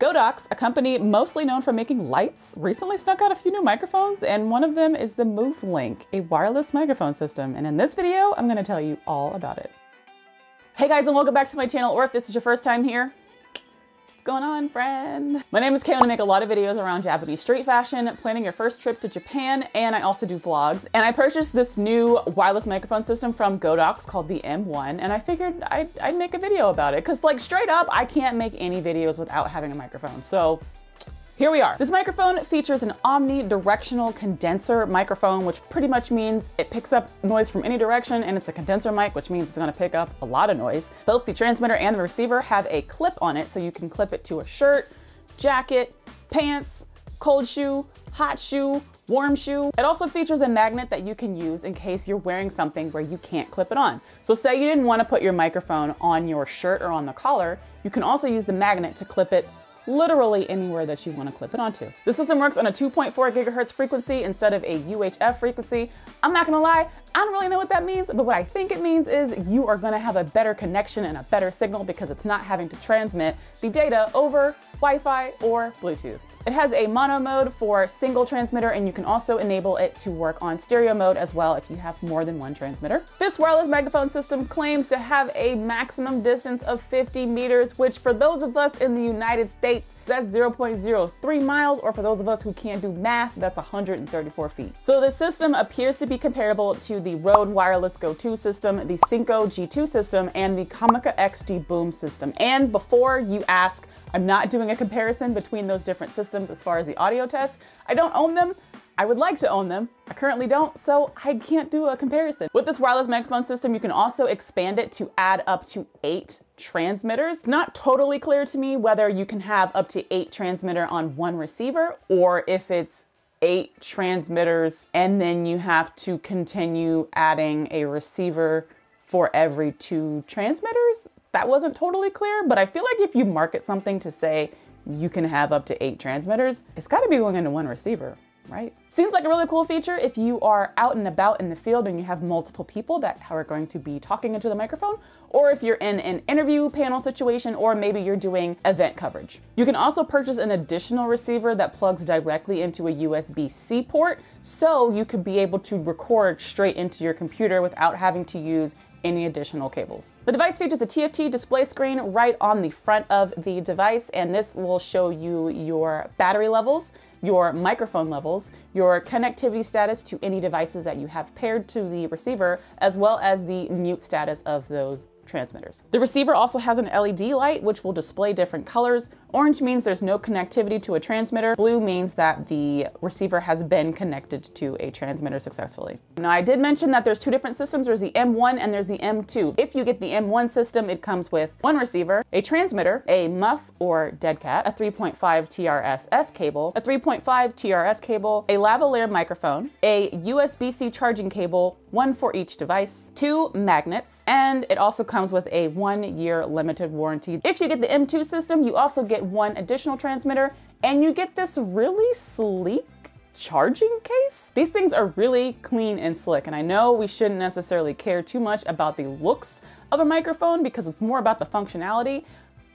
Godox, a company mostly known for making lights, recently snuck out a few new microphones, and one of them is the Movelink, a wireless microphone system. And in this video, I'm gonna tell you all about it. Hey guys, and welcome back to my channel, or if this is your first time here, what's going on, friend? My name is Kay, and I make a lot of videos around Japanese street fashion, planning your first trip to Japan, and I also do vlogs. And I purchased this new wireless microphone system from Godox called the M1, and I figured I'd make a video about it, because like straight up, I can't make any videos without having a microphone. So here we are. This microphone features an omnidirectional condenser microphone, which pretty much means it picks up noise from any direction, and it's a condenser mic, which means it's gonna pick up a lot of noise. Both the transmitter and the receiver have a clip on it, so you can clip it to a shirt, jacket, pants, cold shoe, hot shoe, warm shoe. It also features a magnet that you can use in case you're wearing something where you can't clip it on. So say you didn't want to put your microphone on your shirt or on the collar, you can also use the magnet to clip it literally anywhere that you want to clip it onto. The system works on a 2.4 gigahertz frequency instead of a UHF frequency. I'm not gonna lie, I don't really know what that means, but what I think it means is you are gonna have a better connection and a better signal because it's not having to transmit the data over Wi-Fi or Bluetooth. It has a mono mode for single transmitter, and you can also enable it to work on stereo mode as well if you have more than one transmitter. This wireless microphone system claims to have a maximum distance of 50 meters, which for those of us in the United States, that's 0.03 miles, or for those of us who can't do math, that's 134 feet. So the system appears to be comparable to the Rode Wireless Go 2 system, the Synco G2 system, and the Comica XD Boom system. And before you ask, I'm not doing a comparison between those different systems as far as the audio test. I don't own them. I would like to own them. I currently don't, so I can't do a comparison. With this wireless microphone system, you can also expand it to add up to 8 transmitters. It's not totally clear to me whether you can have up to 8 transmitter on one receiver, or if it's 8 transmitters and then you have to continue adding a receiver for every 2 transmitters. That wasn't totally clear, but I feel like if you market something to say you can have up to 8 transmitters, it's gotta be going into one receiver, right? Seems like a really cool feature if you are out and about in the field and you have multiple people that are going to be talking into the microphone, or if you're in an interview panel situation, or maybe you're doing event coverage. You can also purchase an additional receiver that plugs directly into a USB-C port, so you could be able to record straight into your computer without having to use any additional cables. The device features a TFT display screen right on the front of the device, and this will show you your battery levels, your microphone levels, your connectivity status to any devices that you have paired to the receiver, as well as the mute status of those transmitters. The receiver also has an LED light which will display different colors. Orange means there's no connectivity to a transmitter. Blue means that the receiver has been connected to a transmitter successfully. Now, I did mention that there's 2 different systems. There's the M1 and there's the M2. If you get the M1 system, it comes with 1 receiver, a transmitter, a muff or dead cat, a 3.5 TRS-S cable, a 3.5 TRS cable, a lavalier microphone, a USB-C charging cable, 1 for each device, 2 magnets, and it also comes with a 1-year limited warranty. If you get the M2 system, you also get 1 additional transmitter, and you get this really sleek charging case. These things are really clean and slick, and I know we shouldn't necessarily care too much about the looks of a microphone because it's more about the functionality,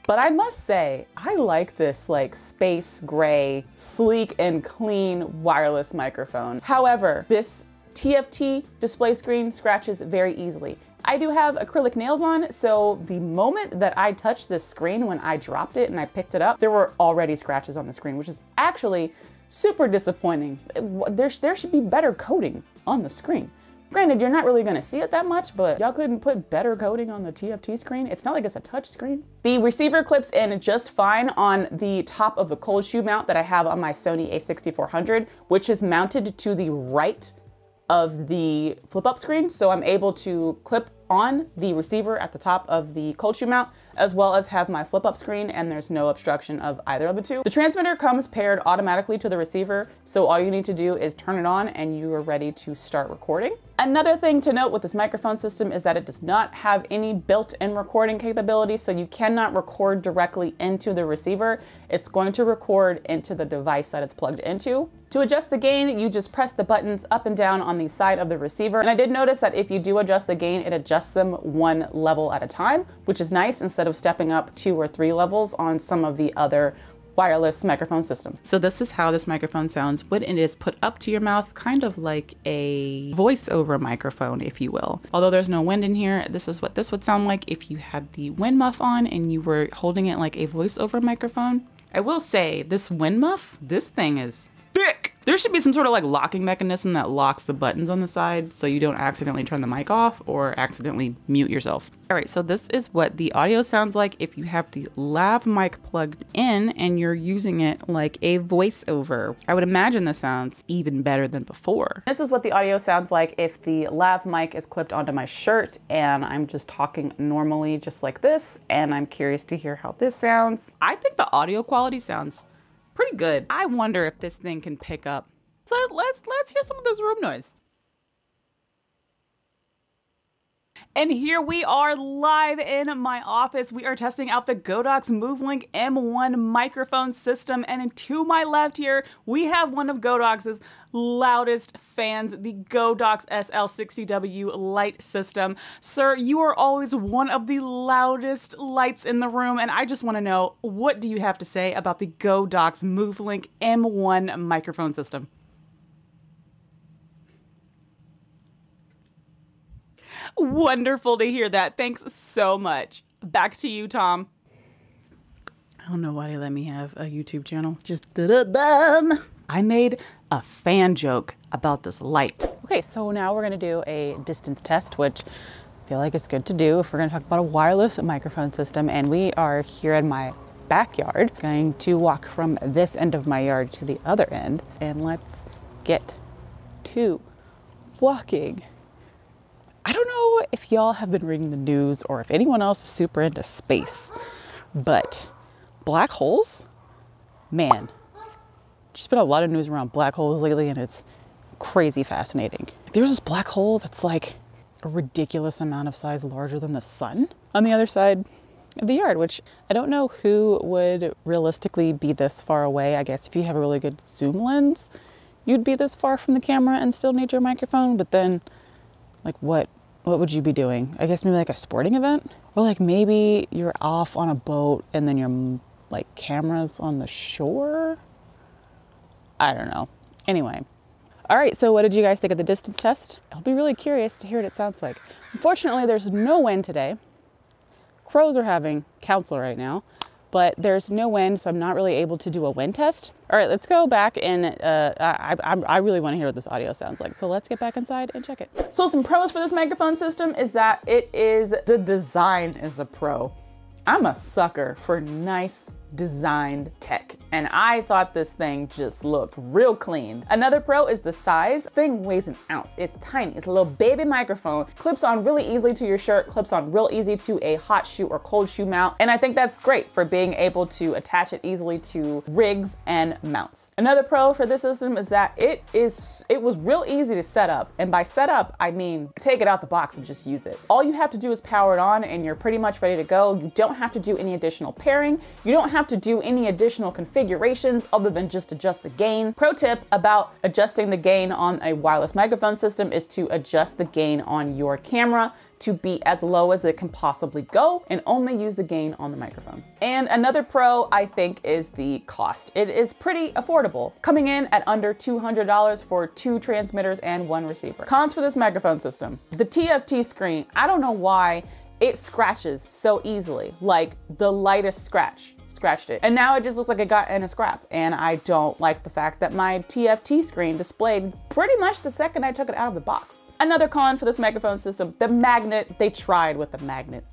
but I must say, I like this like space gray, sleek and clean wireless microphone. However, this TFT display screen scratches very easily. I do have acrylic nails on, so the moment that I touched this screen, when I dropped it and I picked it up, there were already scratches on the screen, which is actually super disappointing. There should be better coating on the screen. Granted, you're not really gonna see it that much, but y'all couldn't put better coating on the TFT screen? It's not like it's a touch screen. The receiver clips in just fine on the top of the cold shoe mount that I have on my Sony a6400, which is mounted to the right of the flip-up screen, so I'm able to clip on the receiver at the top of the cold shoe mount, as well as have my flip-up screen, and there's no obstruction of either of the two. The transmitter comes paired automatically to the receiver, so all you need to do is turn it on and you are ready to start recording. Another thing to note with this microphone system is that it does not have any built-in recording capability, so you cannot record directly into the receiver. It's going to record into the device that it's plugged into. To adjust the gain, you just press the buttons up and down on the side of the receiver. And I did notice that if you do adjust the gain, it adjusts them 1 level at a time, which is nice instead of stepping up 2 or 3 levels on some of the other wireless microphone system. So this is how this microphone sounds when it is put up to your mouth, kind of like a voiceover microphone, if you will. Although there's no wind in here, this is what this would sound like if you had the wind muff on and you were holding it like a voiceover microphone. I will say this wind muff, this thing is thick. There should be some sort of like locking mechanism that locks the buttons on the side so you don't accidentally turn the mic off or accidentally mute yourself. All right, so this is what the audio sounds like if you have the lav mic plugged in and you're using it like a voiceover. I would imagine this sounds even better than before. This is what the audio sounds like if the lav mic is clipped onto my shirt and I'm just talking normally just like this, and I'm curious to hear how this sounds. I think the audio quality sounds pretty good. I wonder if this thing can pick up. So let's hear some of this room noise. And here we are live in my office. We are testing out the Godox Movelink M1 microphone system. And to my left here, we have one of Godox's loudest fans, the Godox SL60W light system. Sir, you are always one of the loudest lights in the room. And I just want to know, what do you have to say about the Godox Movelink M1 microphone system? Wonderful to hear that. Thanks so much. Back to you, Tom. I don't know why they let me have a YouTube channel. Just da-da-dum. I made a fan joke about this light. Okay, so now we're gonna do a distance test, which I feel like it's good to do if we're gonna talk about a wireless microphone system. And we are here in my backyard, going to walk from this end of my yard to the other end. And let's get to walking. I don't know if y'all have been reading the news or if anyone else is super into space, but black holes, man, there's been a lot of news around black holes lately and it's crazy fascinating. There's this black hole that's like a ridiculous amount of size larger than the sun on the other side of the yard, which I don't know who would realistically be this far away. I guess if you have a really good zoom lens, you'd be this far from the camera and still need your microphone, but then like what would you be doing? I guess maybe like a sporting event? Or like maybe you're off on a boat and then your like camera's on the shore? I don't know. Anyway. All right, so what did you guys think of the distance test? I'll be really curious to hear what it sounds like. Unfortunately, there's no wind today. Crows are having council right now, but there's no wind, so I'm not really able to do a wind test. All right, let's go back and I really want to hear what this audio sounds like. So let's get back inside and check it. So some pros for this microphone system is that the design is a pro. I'm a sucker for nice designed tech, and I thought this thing just looked real clean. Another pro is the size. This thing weighs an ounce. It's tiny. It's a little baby microphone. Clips on really easily to your shirt, clips on real easy to a hot shoe or cold shoe mount, and I think that's great for being able to attach it easily to rigs and mounts. Another pro for this system is that it was real easy to set up, and by set up I mean take it out the box and just use it. All you have to do is power it on and you're pretty much ready to go. You don't have to do any additional pairing. You don't have to do any additional configurations other than just adjust the gain. Pro tip about adjusting the gain on a wireless microphone system is to adjust the gain on your camera to be as low as it can possibly go and only use the gain on the microphone. And another pro, I think, is the cost. It is pretty affordable, coming in at under $200 for 2 transmitters and 1 receiver. Cons for this microphone system. The TFT screen, I don't know why it scratches so easily, like the lightest scratched it. And now it just looks like it got in a scrap. And I don't like the fact that my TFT screen displayed pretty much the second I took it out of the box. Another con for this microphone system, the magnet. They tried with the magnet.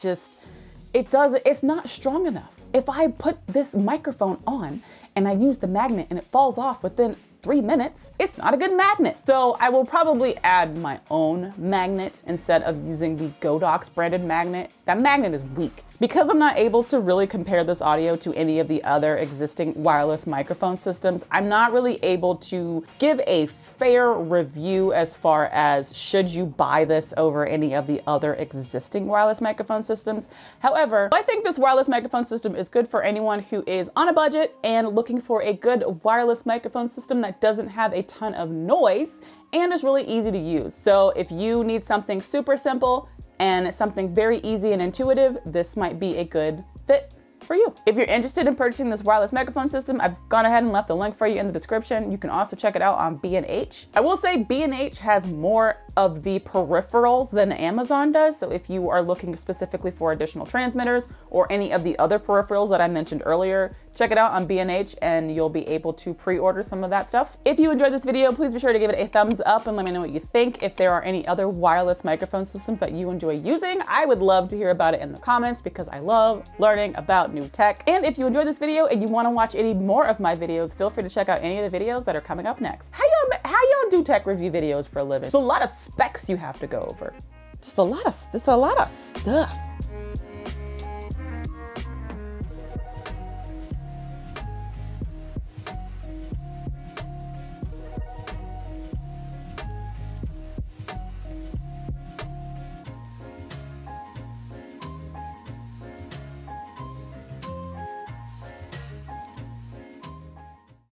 It's not strong enough. If I put this microphone on and I use the magnet and it falls off within 3 minutes, it's not a good magnet. So I will probably add my own magnet instead of using the Godox branded magnet. That magnet is weak. Because I'm not able to really compare this audio to any of the other existing wireless microphone systems, I'm not really able to give a fair review as far as should you buy this over any of the other existing wireless microphone systems. However, I think this wireless microphone system is good for anyone who is on a budget and looking for a good wireless microphone system that doesn't have a ton of noise and is really easy to use. So if you need something super simple and something very easy and intuitive, this might be a good fit for you. If you're interested in purchasing this wireless microphone system, I've gone ahead and left a link for you in the description. You can also check it out on B&H. I will say B&H has more of the peripherals than Amazon does. So if you are looking specifically for additional transmitters or any of the other peripherals that I mentioned earlier, check it out on B&H and you'll be able to pre-order some of that stuff. If you enjoyed this video, please be sure to give it a thumbs up and let me know what you think. If there are any other wireless microphone systems that you enjoy using, I would love to hear about it in the comments because I love learning about new tech. And if you enjoyed this video and you want to watch any more of my videos, feel free to check out any of the videos that are coming up next. How y'all do tech review videos for a living? There's a lot of specs you have to go over. Just a lot of stuff.